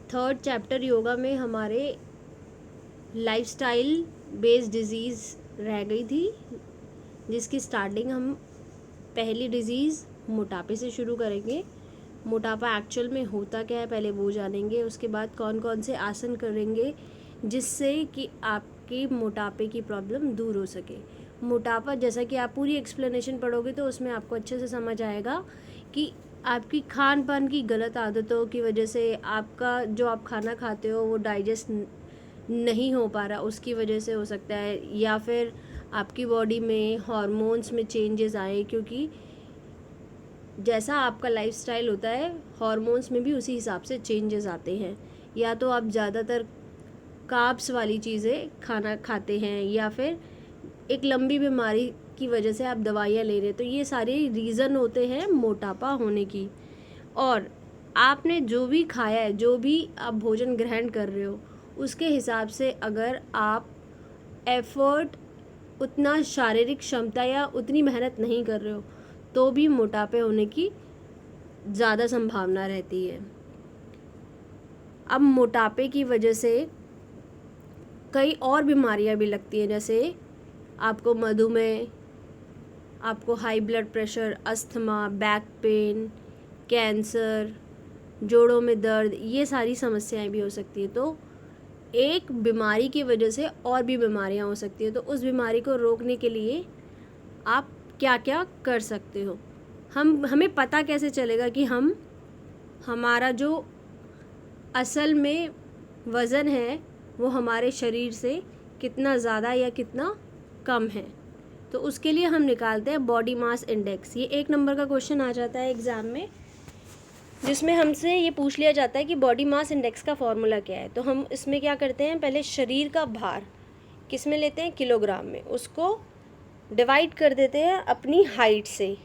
Third chapter yoga में हमारे lifestyle based disease रह गई थी, जिसकी स्टार्टिंग हम पहली डिजीज़ मोटापे से शुरू करेंगे। मोटापा एक्चुअल में होता क्या है पहले वो जानेंगे, उसके बाद कौन कौन से आसन करेंगे जिससे कि आपकी मोटापे की प्रॉब्लम दूर हो सके। मोटापा, जैसा कि आप पूरी एक्सप्लेनेशन पढ़ोगे तो उसमें आपको अच्छे से समझ आएगा कि आपकी खान पान की गलत आदतों की वजह से आपका जो आप खाना खाते हो वो डाइजेस्ट नहीं हो पा रहा, उसकी वजह से हो सकता है, या फिर आपकी बॉडी में हार्मोन्स में चेंजेस आए, क्योंकि जैसा आपका लाइफस्टाइल होता है हार्मोन्स में भी उसी हिसाब से चेंजेस आते हैं। या तो आप ज़्यादातर कार्ब्स वाली चीज़ें खाना खाते हैं, या फिर एक लंबी बीमारी की वजह से आप दवाइयाँ ले रहे हैं, तो ये सारे रीज़न होते हैं मोटापा होने की। और आपने जो भी खाया है, जो भी आप भोजन ग्रहण कर रहे हो, उसके हिसाब से अगर आप एफर्ट, उतना शारीरिक क्षमता या उतनी मेहनत नहीं कर रहे हो तो भी मोटापे होने की ज़्यादा संभावना रहती है। अब मोटापे की वजह से कई और बीमारियां भी लगती हैं, जैसे आपको मधुमेह, आपको high blood pressure, asthma, back pain, cancer, जोड़ों में दर्द, ये सारी समस्याएं भी हो सकती है। तो एक बीमारी की वजह से और भी बीमारियां हो सकती है, तो उस बीमारी को रोकने के लिए आप क्या क्या कर सकते हो। हमें पता कैसे चलेगा कि हमारा जो असल में वज़न है वो हमारे शरीर से कितना ज़्यादा या कितना कम है। तो उसके लिए हम निकालते हैं बॉडी मास इंडेक्स। ये 1 नंबर का क्वेश्चन आ जाता है एग्ज़ाम में, जिसमें हमसे ये पूछ लिया जाता है कि बॉडी मास इंडेक्स का फॉर्मूला क्या है। तो हम इसमें क्या करते हैं, पहले शरीर का भार किस में लेते हैं, किलोग्राम में, उसको डिवाइड कर देते हैं अपनी हाइट से।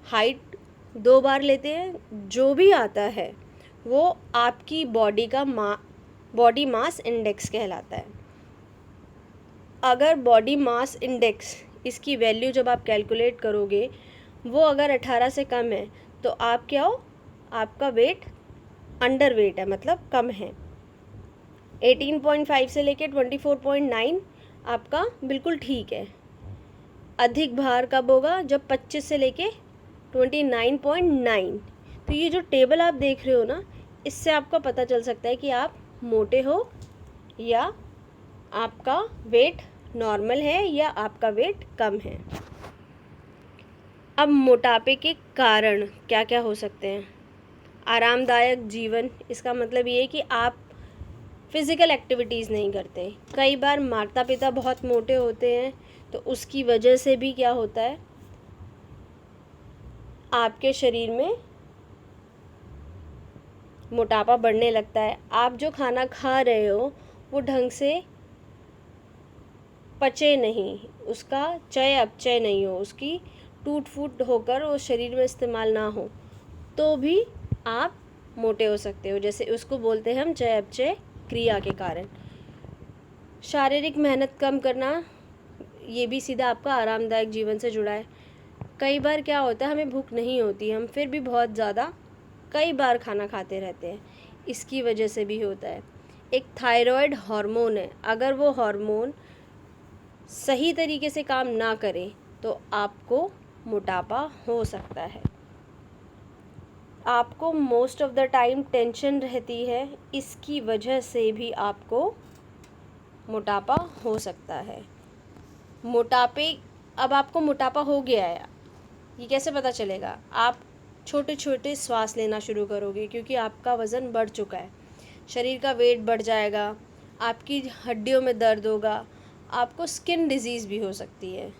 हाइट 2 बार लेते हैं, जो भी आता है वो आपकी बॉडी मास इंडेक्स कहलाता है। अगर बॉडी मास इंडेक्स, इसकी वैल्यू जब आप कैलकुलेट करोगे वो अगर 18 से कम है तो आप क्या हो, आपका वेट अंडर वेट है, मतलब कम है। 18.5 से लेके 24.9 आपका बिल्कुल ठीक है। अधिक भार कब होगा, जब 25 से लेके 29.9। तो ये जो टेबल आप देख रहे हो ना, इससे आपको पता चल सकता है कि आप मोटे हो या आपका वेट नॉर्मल है या आपका वेट कम है। अब मोटापे के कारण क्या क्या हो सकते हैं। आरामदायक जीवन, इसका मतलब ये है कि आप फिज़िकल एक्टिविटीज़ नहीं करते। कई बार माता पिता बहुत मोटे होते हैं तो उसकी वजह से भी क्या होता है, आपके शरीर में मोटापा बढ़ने लगता है। आप जो खाना खा रहे हो वो ढंग से पचे नहीं, उसका चय अपचय नहीं हो, उसकी टूट फूट होकर वो शरीर में इस्तेमाल ना हो, तो भी आप मोटे हो सकते हो। जैसे उसको बोलते हैं हम चय अपचय क्रिया के कारण। शारीरिक मेहनत कम करना, ये भी सीधा आपका आरामदायक जीवन से जुड़ा है। कई बार क्या होता है, हमें भूख नहीं होती, हम फिर भी बहुत ज़्यादा कई बार खाना खाते रहते हैं, इसकी वजह से भी होता है। एक थायराइड हार्मोन है, अगर वो हार्मोन सही तरीके से काम ना करे तो आपको मोटापा हो सकता है। आपको most of the time tension रहती है, इसकी वजह से भी आपको मोटापा हो सकता है। अब आपको मोटापा हो गया है, ये कैसे पता चलेगा, आप छोटे छोटे श्वास लेना शुरू करोगे, क्योंकि आपका वज़न बढ़ चुका है, शरीर का वेट बढ़ जाएगा, आपकी हड्डियों में दर्द होगा, आपको स्किन डिजीज़ भी हो सकती है।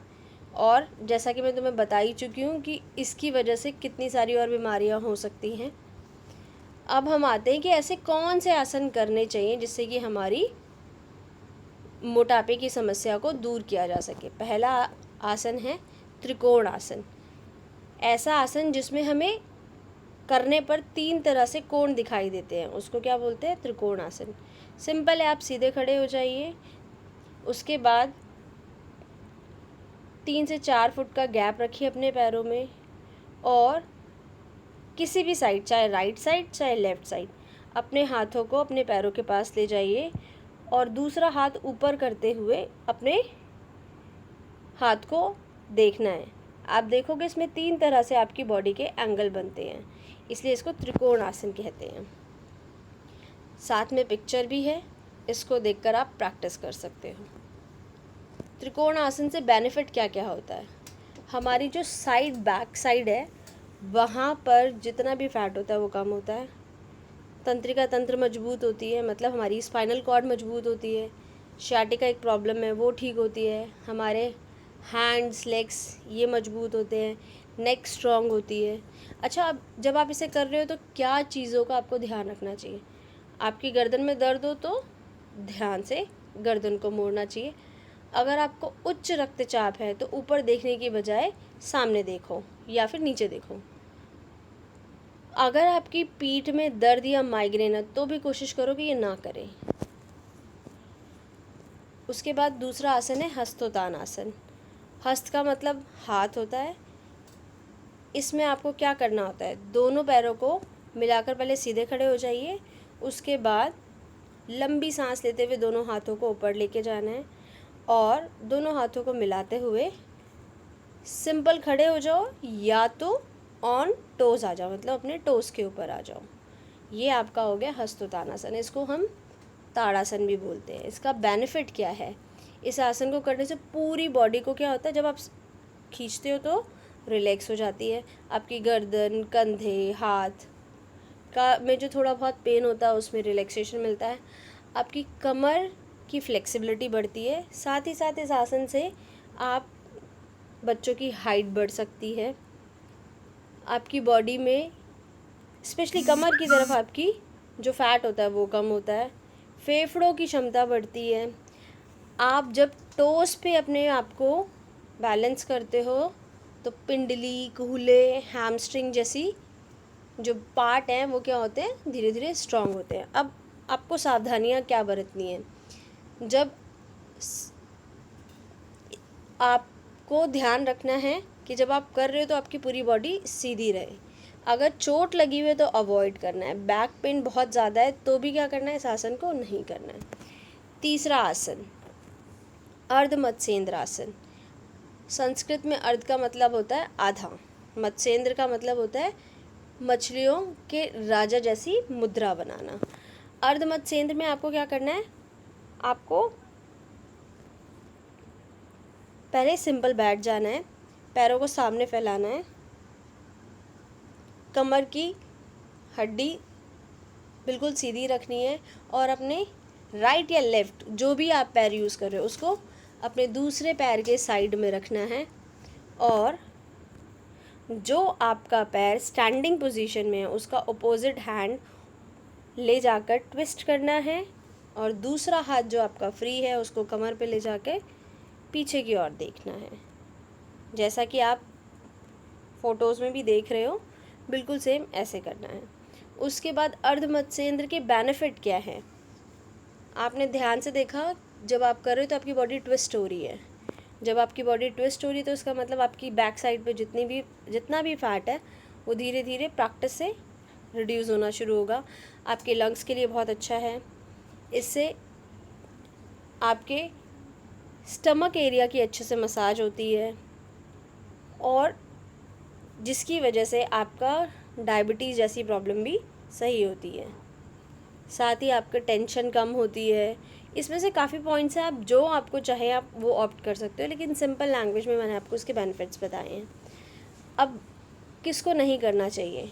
और जैसा कि मैं तुम्हें बता ही चुकी हूँ कि इसकी वजह से कितनी सारी और बीमारियाँ हो सकती हैं। अब हम आते हैं कि ऐसे कौन से आसन करने चाहिए जिससे कि हमारी मोटापे की समस्या को दूर किया जा सके। पहला आसन है त्रिकोण आसन। ऐसा आसन जिसमें हमें करने पर 3 तरह से कोण दिखाई देते हैं, उसको क्या बोलते हैं, त्रिकोण आसन। सिंपल है, आप सीधे खड़े हो जाइए, उसके बाद 3 से 4 फुट का गैप रखिए अपने पैरों में, और किसी भी साइड, चाहे राइट साइड चाहे लेफ़्ट साइड, अपने हाथों को अपने पैरों के पास ले जाइए और दूसरा हाथ ऊपर करते हुए अपने हाथ को देखना है। आप देखोगे इसमें 3 तरह से आपकी बॉडी के एंगल बनते हैं, इसलिए इसको त्रिकोण आसन कहते हैं। साथ में पिक्चर भी है, इसको देखकर आप प्रैक्टिस कर सकते हो। त्रिकोण आसन से बेनिफिट क्या क्या होता है? हमारी जो साइड बैक साइड है वहाँ पर जितना भी फैट होता है वो कम होता है। तंत्रिका तंत्र मजबूत होती है, मतलब हमारी स्पाइनल कॉर्ड मजबूत होती है। सियाटिका एक प्रॉब्लम है वो ठीक होती है। हमारे हैंड्स लेग्स ये मजबूत होते हैं। नेक स्ट्रॉन्ग होती है। अच्छा, अब जब आप इसे कर रहे हो तो क्या चीज़ों का आपको ध्यान रखना चाहिए? आपकी गर्दन में दर्द हो तो ध्यान से गर्दन को मोड़ना चाहिए। अगर आपको उच्च रक्तचाप है तो ऊपर देखने की बजाय सामने देखो या फिर नीचे देखो। अगर आपकी पीठ में दर्द या माइग्रेन है तो भी कोशिश करो कि ये ना करें। उसके बाद दूसरा आसन है हस्तोत्तान आसन। हस्त का मतलब हाथ होता है। इसमें आपको क्या करना होता है? दोनों पैरों को मिलाकर पहले सीधे खड़े हो जाइए। उसके बाद लंबी सांस लेते हुए दोनों हाथों को ऊपर लेके जाना है और दोनों हाथों को मिलाते हुए सिंपल खड़े हो जाओ या तो ऑन टोज़ आ जाओ, मतलब अपने टोज़ के ऊपर आ जाओ। ये आपका हो गया हस्तोत्तानासन। इसको हम ताड़ासन भी बोलते हैं। इसका बेनिफिट क्या है? इस आसन को करने से पूरी बॉडी को क्या होता है, जब आप खींचते हो तो रिलैक्स हो जाती है। आपकी गर्दन, कंधे, हाथ का में जो थोड़ा बहुत पेन होता है उसमें रिलैक्सेशन मिलता है। आपकी कमर की फ्लेक्सिबिलिटी बढ़ती है। साथ ही साथ इस आसन से आप बच्चों की हाइट बढ़ सकती है। आपकी बॉडी में स्पेशली कमर की तरफ आपकी जो फैट होता है वो कम होता है। फेफड़ों की क्षमता बढ़ती है। आप जब टोस पे अपने आप को बैलेंस करते हो तो पिंडली, कूल्हे, हैमस्ट्रिंग जैसी जो पार्ट हैं वो क्या होते हैं, धीरे धीरे स्ट्रांग होते हैं। अब आपको सावधानियां क्या बरतनी है? जब आपको ध्यान रखना है कि जब आप कर रहे हो तो आपकी पूरी बॉडी सीधी रहे। अगर चोट लगी हुई है तो अवॉइड करना है। बैक पेन बहुत ज़्यादा है तो भी क्या करना है, इस आसन को नहीं करना है। तीसरा आसन अर्ध मत्स्येंद्र आसन। संस्कृत में अर्ध का मतलब होता है आधा, मत्स्येंद्र का मतलब होता है मछलियों के राजा जैसी मुद्रा बनाना। अर्ध मत्स्येंद्र में आपको क्या करना है? आपको पहले सिंपल बैठ जाना है, पैरों को सामने फैलाना है, कमर की हड्डी बिल्कुल सीधी रखनी है और अपने राइट या लेफ़्ट जो भी आप पैर यूज़ कर रहे हो उसको अपने दूसरे पैर के साइड में रखना है और जो आपका पैर स्टैंडिंग पोजीशन में है उसका अपोजिट हैंड ले जाकर ट्विस्ट करना है और दूसरा हाथ जो आपका फ्री है उसको कमर पे ले जाकर पीछे की ओर देखना है, जैसा कि आप फ़ोटोज़ में भी देख रहे हो, बिल्कुल सेम ऐसे करना है। उसके बाद अर्ध मत्स्येंद्र के बेनिफिट क्या है? आपने ध्यान से देखा, जब आप कर रहे हो तो आपकी बॉडी ट्विस्ट हो रही है। जब आपकी बॉडी ट्विस्ट हो रही है तो इसका मतलब आपकी बैक साइड पे जितना भी फैट है वो धीरे धीरे प्रैक्टिस से रिड्यूस होना शुरू होगा। आपके लंग्स के लिए बहुत अच्छा है। इससे आपके स्टमक एरिया की अच्छे से मसाज होती है और जिसकी वजह से आपका डायबिटीज़ जैसी प्रॉब्लम भी सही होती है। साथ ही आपका टेंशन कम होती है। इसमें से काफ़ी पॉइंट्स हैं, आप जो आपको चाहे आप वो ऑप्ट कर सकते हो, लेकिन सिंपल लैंग्वेज में मैंने आपको उसके बेनिफिट्स बताए हैं। अब किसको नहीं करना चाहिए?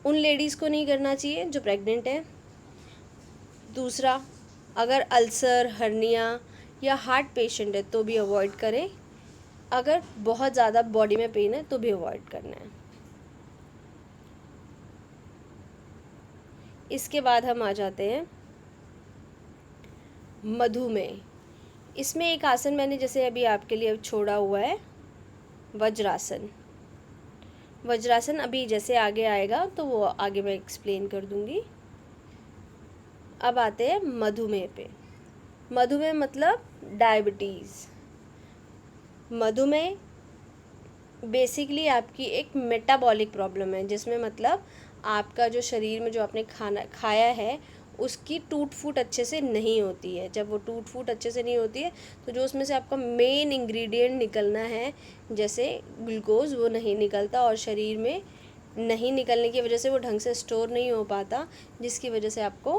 उन लेडीज़ को नहीं करना चाहिए जो प्रेग्नेंट हैं। दूसरा, अगर अल्सर, हर्निया या हार्ट पेशेंट है तो भी अवॉइड करें। अगर बहुत ज़्यादा बॉडी में पेन है तो भी अवॉइड करना है। इसके बाद हम आ जाते हैं मधुमेह। इसमें एक आसन मैंने जैसे अभी आपके लिए छोड़ा हुआ है, वज्रासन। वज्रासन अभी जैसे आगे आएगा तो वो आगे मैं एक्सप्लेन कर दूंगी। अब आते हैं मधुमेह पे। मधुमेह मतलब डायबिटीज़। मधुमेह बेसिकली आपकी एक मेटाबॉलिक प्रॉब्लम है, जिसमें मतलब आपका जो शरीर में जो आपने खाना खाया है उसकी टूट फूट अच्छे से नहीं होती है। जब वो टूट फूट अच्छे से नहीं होती है तो जो उसमें से आपका मेन इंग्रेडिएंट निकलना है जैसे ग्लूकोज, वो नहीं निकलता और शरीर में नहीं निकलने की वजह से वो ढंग से स्टोर नहीं हो पाता, जिसकी वजह से आपको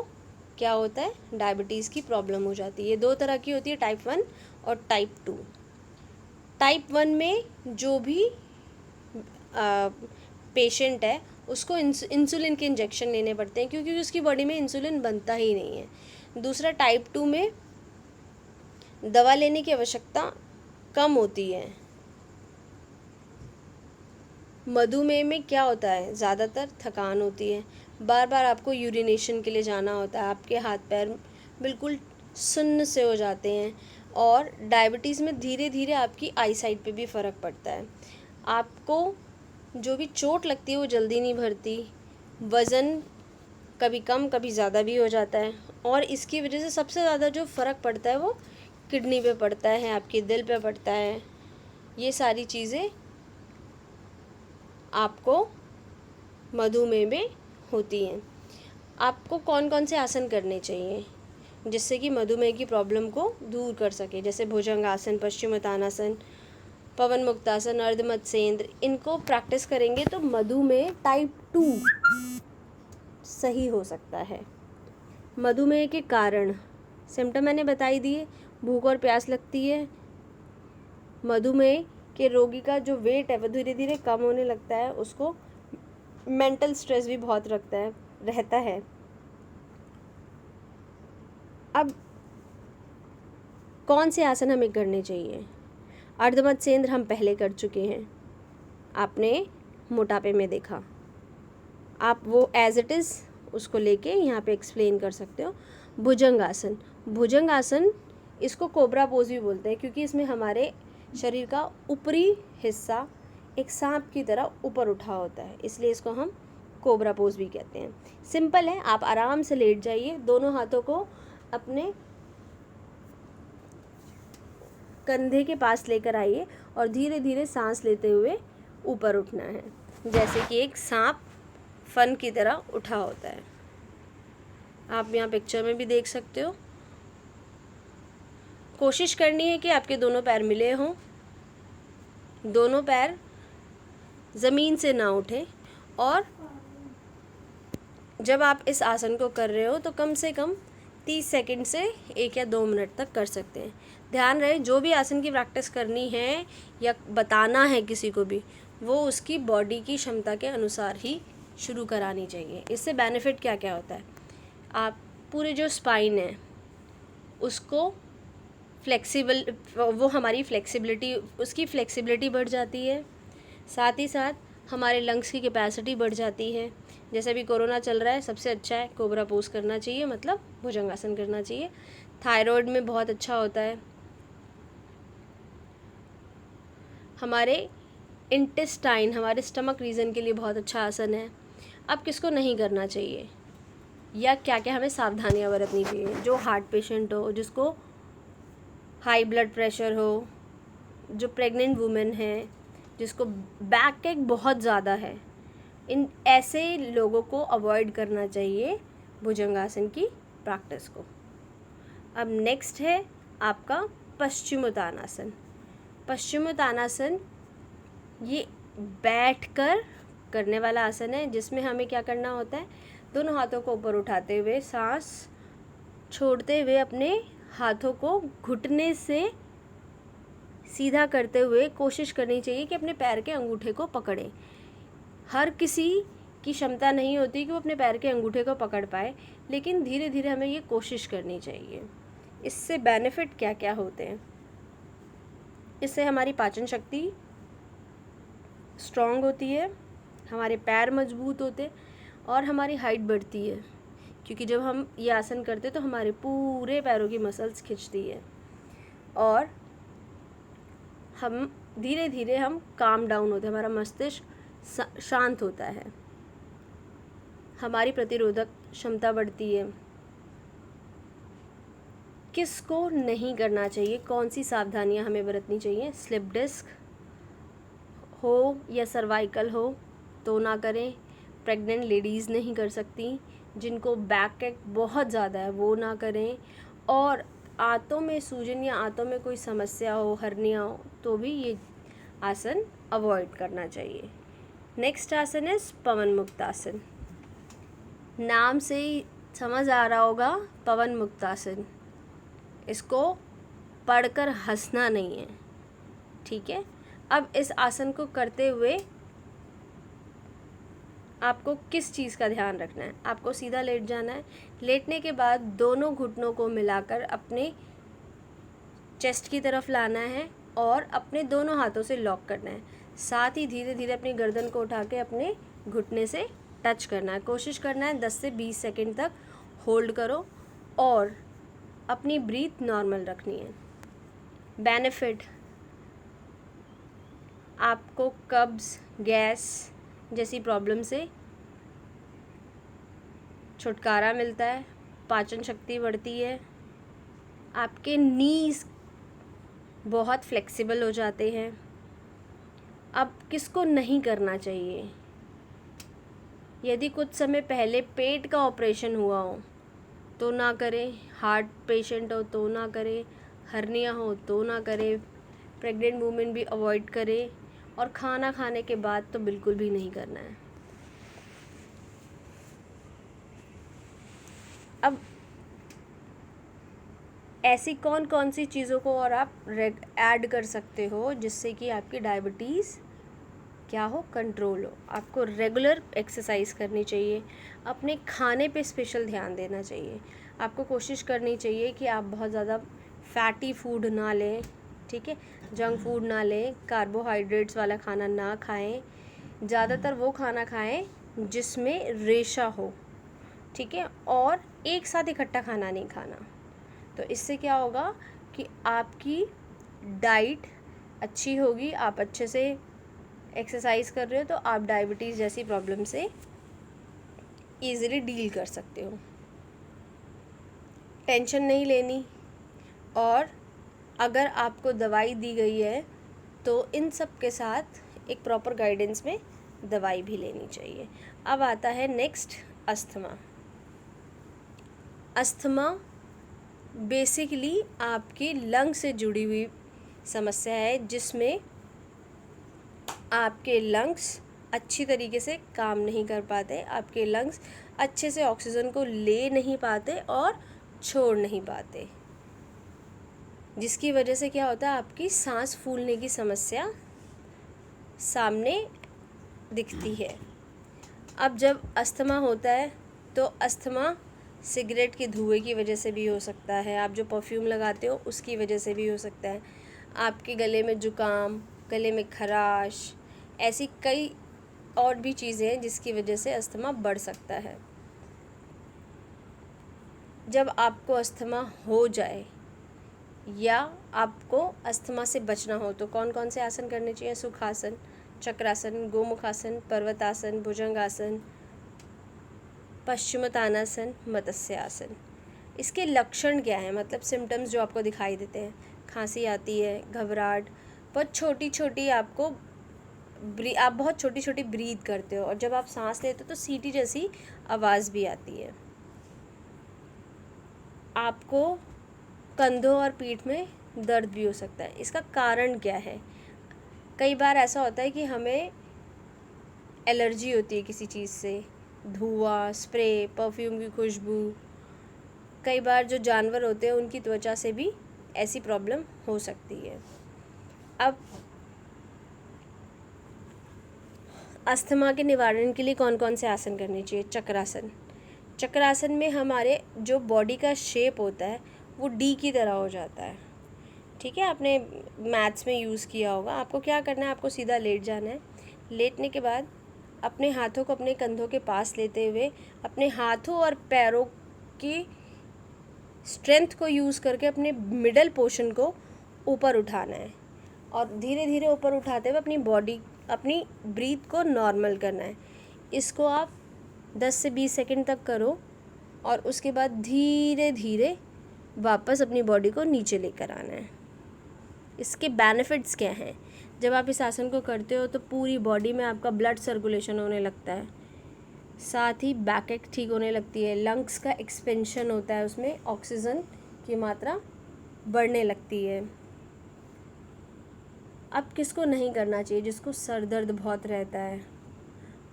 क्या होता है, डायबिटीज़ की प्रॉब्लम हो जाती है। ये दो तरह की होती है, टाइप 1 और टाइप 2। टाइप 1 में जो भी पेशेंट है उसको इंसुलिन के इंजेक्शन लेने पड़ते हैं क्योंकि उसकी बॉडी में इंसुलिन बनता ही नहीं है। दूसरा टाइप 2 में दवा लेने की आवश्यकता कम होती है। मधुमेह में क्या होता है, ज़्यादातर थकान होती है, बार बार आपको यूरिनेशन के लिए जाना होता है, आपके हाथ पैर बिल्कुल सुन्न से हो जाते हैं और डायबिटीज़ में धीरे धीरे आपकी आई साइट पर भी फ़र्क पड़ता है। आपको जो भी चोट लगती है वो जल्दी नहीं भरती, वज़न कभी कम कभी ज़्यादा भी हो जाता है और इसकी वजह से सबसे ज़्यादा जो फ़र्क पड़ता है वो किडनी पे पड़ता है, आपके दिल पे पड़ता है। ये सारी चीज़ें आपको मधुमेह में होती हैं। आपको कौन कौन से आसन करने चाहिए जिससे कि मधुमेह की प्रॉब्लम को दूर कर सके, जैसे भुजंगासन, पश्चिमोत्तानासन, पवन मुक्तासन, अर्धमत्स्येंद्र। इनको प्रैक्टिस करेंगे तो मधुमेह टाइप 2 सही हो सकता है। मधुमेह के कारण सिम्टम मैंने बताई दिए, भूख और प्यास लगती है, मधुमेह के रोगी का जो वेट है वो धीरे धीरे कम होने लगता है, उसको मेंटल स्ट्रेस भी बहुत रहता है। अब कौन से आसन हमें करने चाहिए? अर्धमत्स्येंद्र हम पहले कर चुके हैं, आपने मोटापे में देखा, आप वो एज इट इज़ उसको लेके यहाँ पे एक्सप्लेन कर सकते हो। भुजंगासन, भुजंगासन इसको कोबरा पोज भी बोलते हैं क्योंकि इसमें हमारे शरीर का ऊपरी हिस्सा एक सांप की तरह ऊपर उठा होता है, इसलिए इसको हम कोबरा पोज भी कहते हैं। सिंपल है, आप आराम से लेट जाइए, दोनों हाथों को अपने कंधे के पास लेकर आइए और धीरे धीरे सांस लेते हुए ऊपर उठना है, जैसे कि एक सांप फन की तरह उठा होता है। आप यहाँ पिक्चर में भी देख सकते हो। कोशिश करनी है कि आपके दोनों पैर मिले हों, दोनों पैर ज़मीन से ना उठे और जब आप इस आसन को कर रहे हो तो कम से कम 30 सेकंड से 1 या 2 मिनट तक कर सकते हैं। ध्यान रहे, जो भी आसन की प्रैक्टिस करनी है या बताना है किसी को भी, वो उसकी बॉडी की क्षमता के अनुसार ही शुरू करानी चाहिए। इससे बेनिफिट क्या क्या होता है, आप पूरे जो स्पाइन है उसको फ्लेक्सिबल, वो हमारी फ्लेक्सिबिलिटी, उसकी फ्लेक्सिबिलिटी बढ़ जाती है, साथ ही साथ हमारे लंग्स की कैपेसिटी बढ़ जाती है। जैसे अभी कोरोना चल रहा है, सबसे अच्छा है कोबरा पोज करना चाहिए, मतलब भुजंगासन करना चाहिए। थायराइड में बहुत अच्छा होता है। हमारे इंटेस्टाइन, हमारे स्टमक रीजन के लिए बहुत अच्छा आसन है। अब किसको नहीं करना चाहिए या क्या क्या हमें सावधानियां बरतनी चाहिए? जो हार्ट पेशेंट हो, जिसको हाई ब्लड प्रेशर हो, जो प्रेग्नेंट वुमेन है, जिसको बैक एक बहुत ज़्यादा है, इन ऐसे लोगों को अवॉइड करना चाहिए भुजंगासन की प्रैक्टिस को। अब नेक्स्ट है आपका पश्चिमोत्तानासन। पश्चिमोत्तानासन ये बैठकर करने वाला आसन है जिसमें हमें क्या करना होता है, दोनों हाथों को ऊपर उठाते हुए सांस छोड़ते हुए अपने हाथों को घुटने से सीधा करते हुए कोशिश करनी चाहिए कि अपने पैर के अंगूठे को पकड़े। हर किसी की क्षमता नहीं होती कि वो अपने पैर के अंगूठे को पकड़ पाए, लेकिन धीरे धीरे हमें ये कोशिश करनी चाहिए। इससे बेनिफिट क्या क्या होते हैं, इससे हमारी पाचन शक्ति स्ट्रॉन्ग होती है, हमारे पैर मजबूत होते और हमारी हाइट बढ़ती है, क्योंकि जब हम ये आसन करते तो हमारे पूरे पैरों की मसल्स खिंचती है और हम धीरे धीरे हम काम डाउन होते हैं, हमारा मस्तिष्क शांत होता है, हमारी प्रतिरोधक क्षमता बढ़ती है। किसको नहीं करना चाहिए, कौन सी सावधानियां हमें बरतनी चाहिए? स्लिप डिस्क हो या सर्वाइकल हो तो ना करें, प्रेग्नेंट लेडीज़ नहीं कर सकती, जिनको बैक एक बहुत ज़्यादा है वो ना करें, और आंतों में सूजन या आंतों में कोई समस्या हो, हर्निया हो, तो भी ये आसन अवॉइड करना चाहिए। नेक्स्ट आसन है पवन मुक्त आसन। नाम से ही समझ आ रहा होगा, पवन मुक्त आसन। इसको पढ़कर हंसना नहीं है, ठीक है। अब इस आसन को करते हुए आपको किस चीज़ का ध्यान रखना है? आपको सीधा लेट जाना है। लेटने के बाद दोनों घुटनों को मिलाकर अपने चेस्ट की तरफ लाना है और अपने दोनों हाथों से लॉक करना है। साथ ही धीरे धीरे अपनी गर्दन को उठा के अपने घुटने से टच करना है। कोशिश करना है 10 से 20 सेकंड तक होल्ड करो और अपनी ब्रीथ नॉर्मल रखनी है। बेनिफिट, आपको कब्ज़, गैस जैसी प्रॉब्लम से छुटकारा मिलता है, पाचन शक्ति बढ़ती है, आपके नीज बहुत फ्लेक्सिबल हो जाते हैं। अब किसको नहीं करना चाहिए? यदि कुछ समय पहले पेट का ऑपरेशन हुआ हो तो ना करें, हार्ट पेशेंट हो तो ना करें, हर्निया हो तो ना करें, प्रेग्नेंट वूमेन भी अवॉइड करें, और खाना खाने के बाद तो बिल्कुल भी नहीं करना है। अब ऐसी कौन कौन सी चीज़ों को और आप ऐड कर सकते हो जिससे कि आपकी डायबिटीज़ क्या हो, कंट्रोल हो? आपको रेगुलर एक्सरसाइज करनी चाहिए, अपने खाने पे स्पेशल ध्यान देना चाहिए। आपको कोशिश करनी चाहिए कि आप बहुत ज़्यादा फैटी फूड ना लें, ठीक है, जंक फूड ना लें, कार्बोहाइड्रेट्स वाला खाना ना खाएं, ज़्यादातर वो खाना खाएं जिसमें रेशा हो, ठीक है, और एक साथ इकट्ठा खाना नहीं खाना। तो इससे क्या होगा कि आपकी डाइट अच्छी होगी, आप अच्छे से एक्सरसाइज कर रहे हो तो आप डायबिटीज़ जैसी प्रॉब्लम से ईज़िली डील कर सकते हो। टेंशन नहीं लेनी, और अगर आपको दवाई दी गई है तो इन सब के साथ एक प्रॉपर गाइडेंस में दवाई भी लेनी चाहिए। अब आता है नेक्स्ट, अस्थमा। अस्थमा बेसिकली आपकी लंग से जुड़ी हुई समस्या है, जिसमें आपके लंग्स अच्छी तरीके से काम नहीं कर पाते, आपके लंग्स अच्छे से ऑक्सीजन को ले नहीं पाते और छोड़ नहीं पाते, जिसकी वजह से क्या होता है, आपकी सांस फूलने की समस्या सामने दिखती है। अब जब अस्थमा होता है तो अस्थमा सिगरेट के धुएं की वजह से भी हो सकता है, आप जो परफ्यूम लगाते हो उसकी वजह से भी हो सकता है, आपके गले में जुकाम, गले में खराश, ऐसी कई और भी चीज़ें हैं जिसकी वजह से अस्थमा बढ़ सकता है। जब आपको अस्थमा हो जाए या आपको अस्थमा से बचना हो तो कौन कौन से आसन करने चाहिए? सुखासन, चक्रासन, गोमुखासन, पर्वतासन, भुजंगासन, पश्चिमोत्तानासन, मत्स्य आसन। इसके लक्षण क्या हैं, मतलब सिम्टम्स जो आपको दिखाई देते हैं? खांसी आती है, घबराहट, बहुत छोटी छोटी आपको आप बहुत छोटी छोटी ब्रीथ करते हो, और जब आप सांस लेते हो तो सीटी जैसी आवाज़ भी आती है। आपको कंधों और पीठ में दर्द भी हो सकता है। इसका कारण क्या है? कई बार ऐसा होता है कि हमें एलर्जी होती है किसी चीज़ से, धुआं, स्प्रे, परफ्यूम की खुशबू। कई बार जो जानवर होते हैं उनकी त्वचा से भी ऐसी प्रॉब्लम हो सकती है। अब अस्थमा के निवारण के लिए कौन कौन से आसन करने चाहिए? चक्रासन। चक्रासन में हमारे जो बॉडी का शेप होता है वो डी की तरह हो जाता है, ठीक है, आपने मैथ्स में यूज़ किया होगा। आपको क्या करना है, आपको सीधा लेट जाना है। लेटने के बाद अपने हाथों को अपने कंधों के पास लेते हुए अपने हाथों और पैरों की स्ट्रेंथ को यूज़ करके अपने मिडल पोर्शन को ऊपर उठाना है, और धीरे धीरे ऊपर उठाते हुए अपनी ब्रीथ को नॉर्मल करना है। इसको आप 10 से 20 सेकंड तक करो, और उसके बाद धीरे धीरे वापस अपनी बॉडी को नीचे लेकर आना है। इसके बेनिफिट्स क्या हैं? जब आप इस आसन को करते हो तो पूरी बॉडी में आपका ब्लड सर्कुलेशन होने लगता है, साथ ही बैक ठीक होने लगती है, लंग्स का एक्सपेंशन होता है, उसमें ऑक्सीजन की मात्रा बढ़ने लगती है। अब किसको नहीं करना चाहिए? जिसको सर दर्द बहुत रहता है,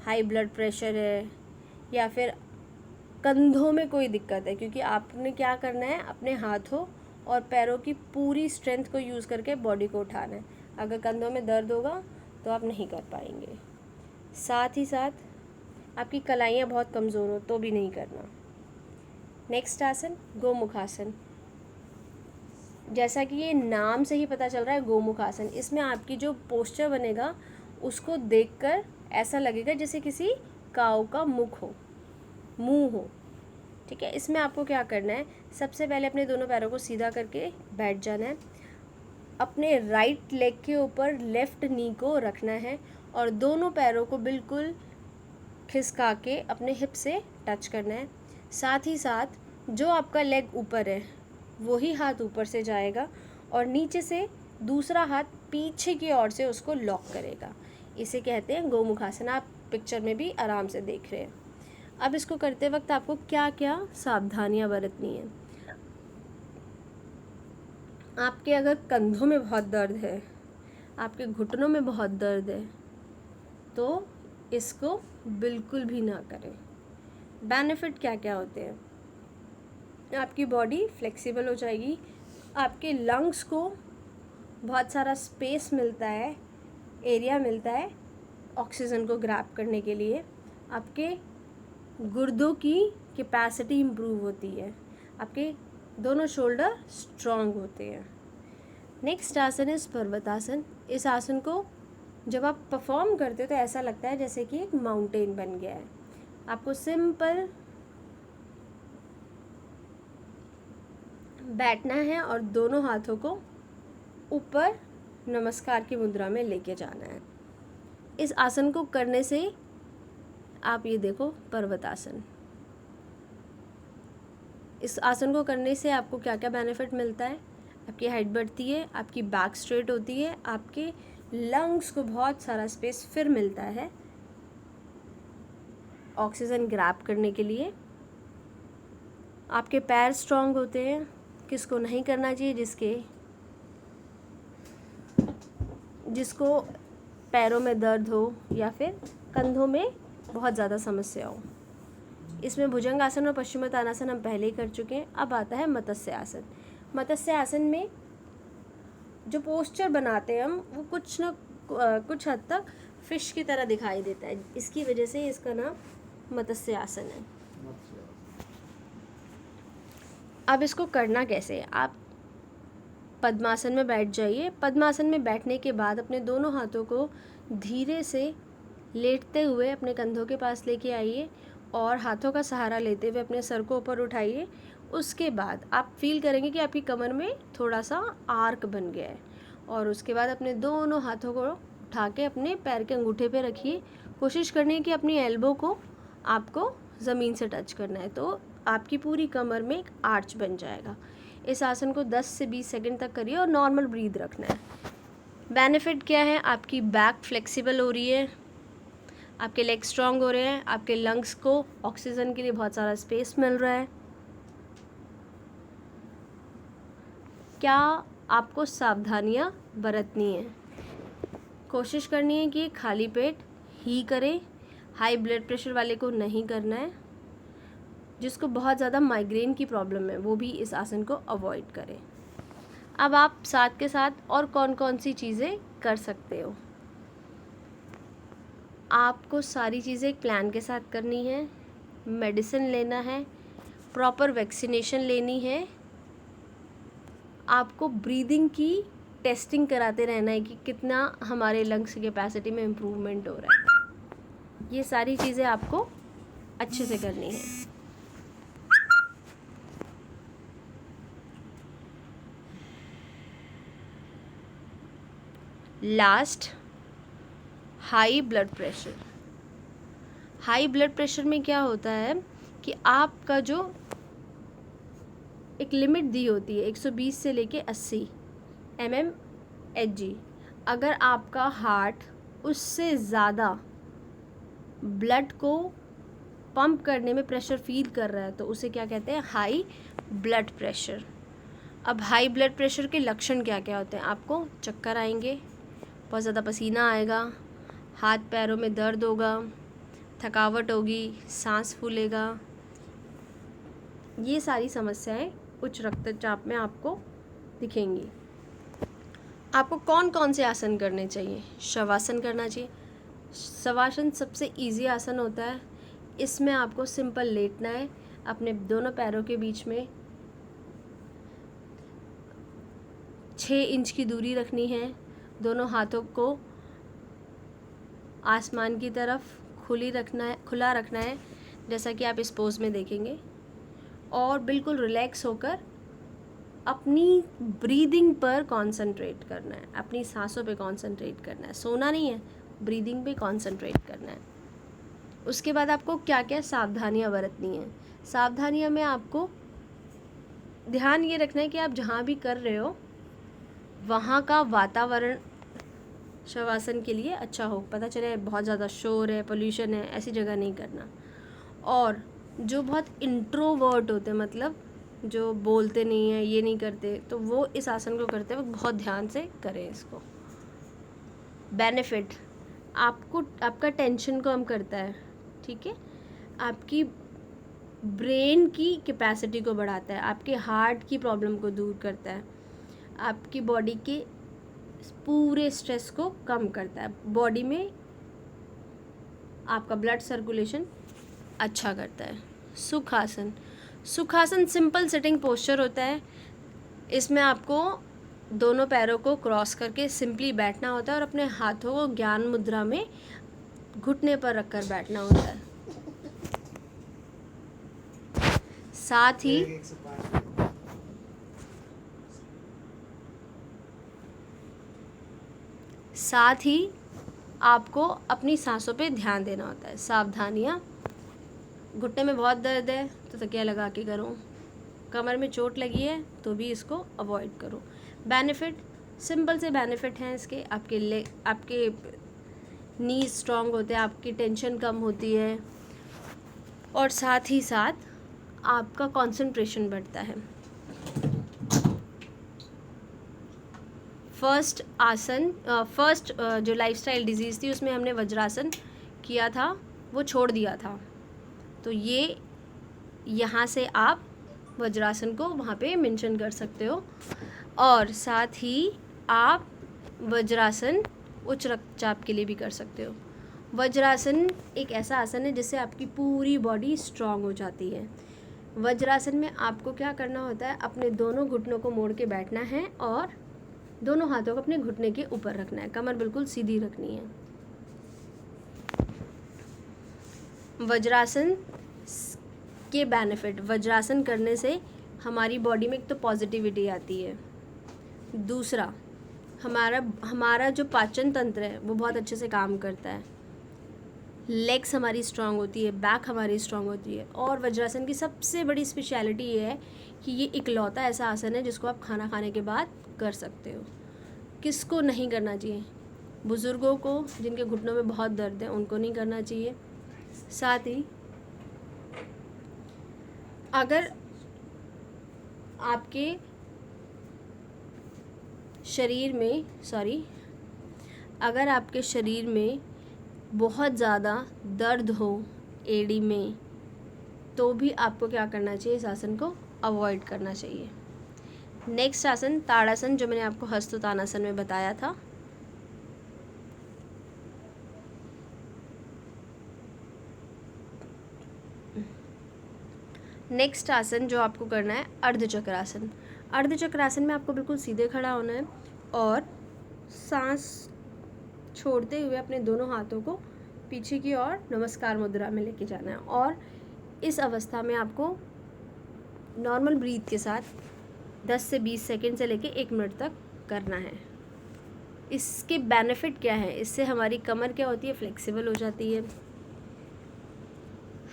हाई ब्लड प्रेशर है, या फिर कंधों में कोई दिक्कत है, क्योंकि आपने क्या करना है, अपने हाथों और पैरों की पूरी स्ट्रेंथ को यूज़ करके बॉडी को उठाना है। अगर कंधों में दर्द होगा तो आप नहीं कर पाएंगे। साथ ही साथ आपकी कलाइयाँ बहुत कमज़ोर हो तो भी नहीं करना। नेक्स्ट आसन गोमुख आसन। जैसा कि ये नाम से ही पता चल रहा है गोमुख आसन, इसमें आपकी जो पोस्चर बनेगा उसको देखकर ऐसा लगेगा जैसे किसी काऊ का मुख हो, मुंह हो। ठीक है, इसमें आपको क्या करना है, सबसे पहले अपने दोनों पैरों को सीधा करके बैठ जाना है, अपने राइट लेग के ऊपर लेफ्ट नी को रखना है और दोनों पैरों को बिल्कुल खिसका के अपने हिप से टच करना है। साथ ही साथ जो आपका लेग ऊपर है वही हाथ ऊपर से जाएगा और नीचे से दूसरा हाथ पीछे की ओर से उसको लॉक करेगा। इसे कहते हैं गोमुख आसन। आप पिक्चर में भी आराम से देख रहे हैं। अब इसको करते वक्त आपको क्या क्या सावधानियां बरतनी है। आपके अगर कंधों में बहुत दर्द है, आपके घुटनों में बहुत दर्द है, तो इसको बिल्कुल भी ना करें। बेनिफिट क्या क्या होते हैं? आपकी बॉडी फ्लेक्सिबल हो जाएगी, आपके लंग्स को बहुत सारा स्पेस मिलता है, एरिया मिलता है ऑक्सीजन को ग्रैब करने के लिए, आपके गुर्दों की कैपेसिटी इम्प्रूव होती है, आपके दोनों शोल्डर स्ट्रॉन्ग होते हैं। नेक्स्ट आसन इस पर्वतासन। इस आसन को जब आप परफॉर्म करते हो तो ऐसा लगता है जैसे कि एक माउंटेन बन गया है। आपको सिंपल बैठना है और दोनों हाथों को ऊपर नमस्कार की मुद्रा में लेके जाना है। इस आसन को करने से आप ये देखो पर्वतासन, इस आसन को करने से आपको क्या क्या बेनिफिट मिलता है? आपकी हाइट बढ़ती है, आपकी बैक स्ट्रेट होती है, आपके लंग्स को बहुत सारा स्पेस फिर मिलता है ऑक्सीजन ग्रैब करने के लिए, आपके पैर स्ट्रांग होते हैं। किसको नहीं करना चाहिए? जिसको पैरों में दर्द हो या फिर कंधों में बहुत ज़्यादा समस्या हो। इसमें भुजंग आसन और पश्चिमोत्तानासन हम पहले ही कर चुके हैं। अब आता है मत्स्य आसन। मत्स्य आसन में जो पोस्चर बनाते हैं हम, वो कुछ हद तक फिश की तरह दिखाई देता है, इसकी वजह से इसका नाम मत्स्य आसन है। अब इसको करना कैसे? आप पद्मासन में बैठ जाइए। पद्मासन में बैठने के बाद अपने दोनों हाथों को धीरे से लेटते हुए अपने कंधों के पास लेके आइए और हाथों का सहारा लेते हुए अपने सर को ऊपर उठाइए। उसके बाद आप फील करेंगे कि आपकी कमर में थोड़ा सा आर्क बन गया है और उसके बाद अपने दोनों हाथों को उठा के अपने पैर के अंगूठे पे रखिए। कोशिश करनी है कि अपनी एल्बो को आपको ज़मीन से टच करना है, तो आपकी पूरी कमर में एक आर्च बन जाएगा। इस आसन को 10 से 20 सेकंड तक करिए और नॉर्मल ब्रीथ रखना है। बेनिफिट क्या है? आपकी बैक फ्लेक्सिबल हो रही है, आपके लेग स्ट्रॉन्ग हो रहे हैं, आपके लंग्स को ऑक्सीजन के लिए बहुत सारा स्पेस मिल रहा है। क्या आपको सावधानियां बरतनी है? कोशिश करनी है कि खाली पेट ही करें। हाई ब्लड प्रेशर वाले को नहीं करना है। जिसको बहुत ज़्यादा माइग्रेन की प्रॉब्लम है वो भी इस आसन को अवॉइड करें। अब आप साथ के साथ और कौन कौन सी चीज़ें कर सकते हो? आपको सारी चीज़ें एक प्लान के साथ करनी है, मेडिसिन लेना है, प्रॉपर वैक्सीनेशन लेनी है, आपको ब्रीदिंग की टेस्टिंग कराते रहना है कि कितना हमारे लंग्स की कैपेसिटी में इम्प्रूवमेंट हो रहा है। ये सारी चीज़ें आपको अच्छे से करनी है। Last, high blood pressure. High blood pressure में क्या होता है कि आपका जो एक लिमिट दी होती है 120 से लेके 80 mmHg, अगर आपका हार्ट उससे ज़्यादा ब्लड को पंप करने में प्रेशर फील कर रहा है तो उसे क्या कहते हैं, हाई ब्लड प्रेशर। अब हाई ब्लड प्रेशर के लक्षण क्या क्या होते हैं, आपको चक्कर आएंगे, बहुत ज़्यादा पसीना आएगा, हाथ पैरों में दर्द होगा, थकावट होगी, सांस फूलेगा। ये सारी समस्याएं उच्च रक्तचाप में आपको दिखेंगी। आपको कौन कौन से आसन करने चाहिए, शवासन करना चाहिए। शवासन सबसे इजी आसन होता है। इसमें आपको सिंपल लेटना है, अपने दोनों पैरों के बीच में 6 इंच की दूरी रखनी है, दोनों हाथों को आसमान की तरफ खुला रखना है जैसा कि आप इस पोज में देखेंगे, और बिल्कुल रिलैक्स होकर अपनी ब्रीदिंग पर कंसंट्रेट करना है, अपनी सांसों पे कंसंट्रेट करना है, सोना नहीं है, ब्रीदिंग पे कंसंट्रेट करना है। उसके बाद आपको क्या क्या सावधानियां बरतनी हैं। सावधानियां में आपको ध्यान ये रखना है कि आप जहाँ भी कर रहे हो वहाँ का वातावरण शवासन के लिए अच्छा हो। पता चले बहुत ज़्यादा शोर है, पोल्यूशन है, ऐसी जगह नहीं करना। और जो बहुत इंट्रोवर्ट होते हैं, मतलब जो बोलते नहीं हैं, ये नहीं करते, तो वो इस आसन को करते वक्त बहुत ध्यान से करें इसको। बेनिफिट, आपका टेंशन कम करता है, ठीक है, आपकी ब्रेन की कैपेसिटी को बढ़ाता है, आपके हार्ट की प्रॉब्लम को दूर करता है, आपकी बॉडी के पूरे स्ट्रेस को कम करता है, बॉडी में आपका ब्लड सर्कुलेशन अच्छा करता है। सुखासन, सुखासन सिंपल सिटिंग पोस्चर होता है। इसमें आपको दोनों पैरों को क्रॉस करके सिंपली बैठना होता है और अपने हाथों को ज्ञान मुद्रा में घुटने पर रखकर बैठना होता है। साथ ही आपको अपनी सांसों पे ध्यान देना होता है। सावधानियाँ, घुटने में बहुत दर्द है तो तकिया लगा के करो, कमर में चोट लगी है तो भी इसको अवॉइड करो। बेनिफिट, सिंपल से बेनिफिट हैं इसके। आपके नी स्ट्रॉन्ग होते हैं, आपकी टेंशन कम होती है, और साथ ही साथ आपका कंसंट्रेशन बढ़ता है। फर्स्ट जो लाइफस्टाइल डिजीज़ थी उसमें हमने वज्रासन किया था, वो छोड़ दिया था, तो ये यहाँ से आप वज्रासन को वहाँ पे मेंशन कर सकते हो। और साथ ही आप वज्रासन उच्च रक्तचाप के लिए भी कर सकते हो। वज्रासन एक ऐसा आसन है जिससे आपकी पूरी बॉडी स्ट्रांग हो जाती है। वज्रासन में आपको क्या करना होता है, अपने दोनों घुटनों को मोड़ के बैठना है और दोनों हाथों को अपने घुटने के ऊपर रखना है, कमर बिल्कुल सीधी रखनी है। वज्रासन के बेनिफिट, वज्रासन करने से हमारी बॉडी में एक तो पॉजिटिविटी आती है, दूसरा हमारा जो पाचन तंत्र है वो बहुत अच्छे से काम करता है, लेग्स हमारी स्ट्रांग होती है, बैक हमारी स्ट्रांग होती है। और वज्रासन की सबसे बड़ी स्पेशलिटी ये है कि ये इकलौता ऐसा आसन है जिसको आप खाना खाने के बाद कर सकते हो। किसको नहीं करना चाहिए, बुज़ुर्गों को जिनके घुटनों में बहुत दर्द है उनको नहीं करना चाहिए। साथ ही अगर आपके शरीर में बहुत ज़्यादा दर्द हो एड़ी में, तो भी आपको क्या करना चाहिए, इस आसन को अवॉइड करना चाहिए। नेक्स्ट आसन ताड़ासन, जो मैंने आपको हस्तोत्तानासन में बताया था। नेक्स्ट आसन जो आपको करना है अर्धचक्रासन। अर्धचक्रासन में आपको बिल्कुल सीधे खड़ा होना है और सांस छोड़ते हुए अपने दोनों हाथों को पीछे की ओर नमस्कार मुद्रा में लेके जाना है, और इस अवस्था में आपको नॉर्मल ब्रीथ के साथ 10 से 20 सेकंड से लेके 1 मिनट तक करना है। इसके बेनिफिट क्या है, इससे हमारी कमर क्या होती है, फ्लेक्सिबल हो जाती है,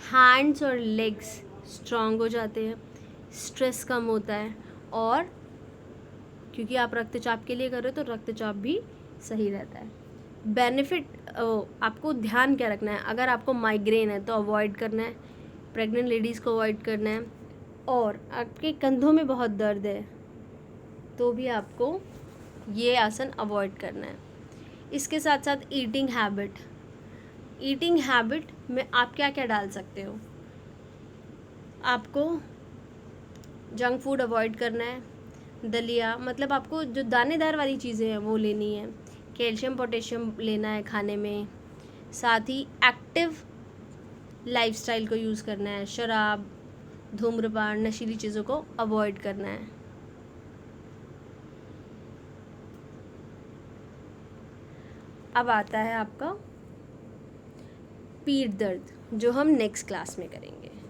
हैंड्स और लेग्स स्ट्रॉन्ग हो जाते हैं, स्ट्रेस कम होता है, और क्योंकि आप रक्तचाप के लिए कर रहे हो तो रक्तचाप भी सही रहता है। बेनिफिट आपको ध्यान क्या रखना है, अगर आपको माइग्रेन है तो अवॉइड करना है, प्रेग्नेंट लेडीज़ को अवॉइड करना है, और आपके कंधों में बहुत दर्द है तो भी आपको ये आसन अवॉइड करना है। इसके साथ साथ ईटिंग हैबिट में आप क्या क्या डाल सकते हो, आपको जंक फूड अवॉइड करना है, दलिया मतलब आपको जो दानेदार वाली चीज़ें हैं वो लेनी है, कैल्शियम पोटेशियम लेना है खाने में, साथ ही एक्टिव लाइफस्टाइल को यूज़ करना है, शराब, धूम्रपान, नशीली चीज़ों को अवॉइड करना है। अब आता है आपका पीठ दर्द, जो हम नेक्स्ट क्लास में करेंगे।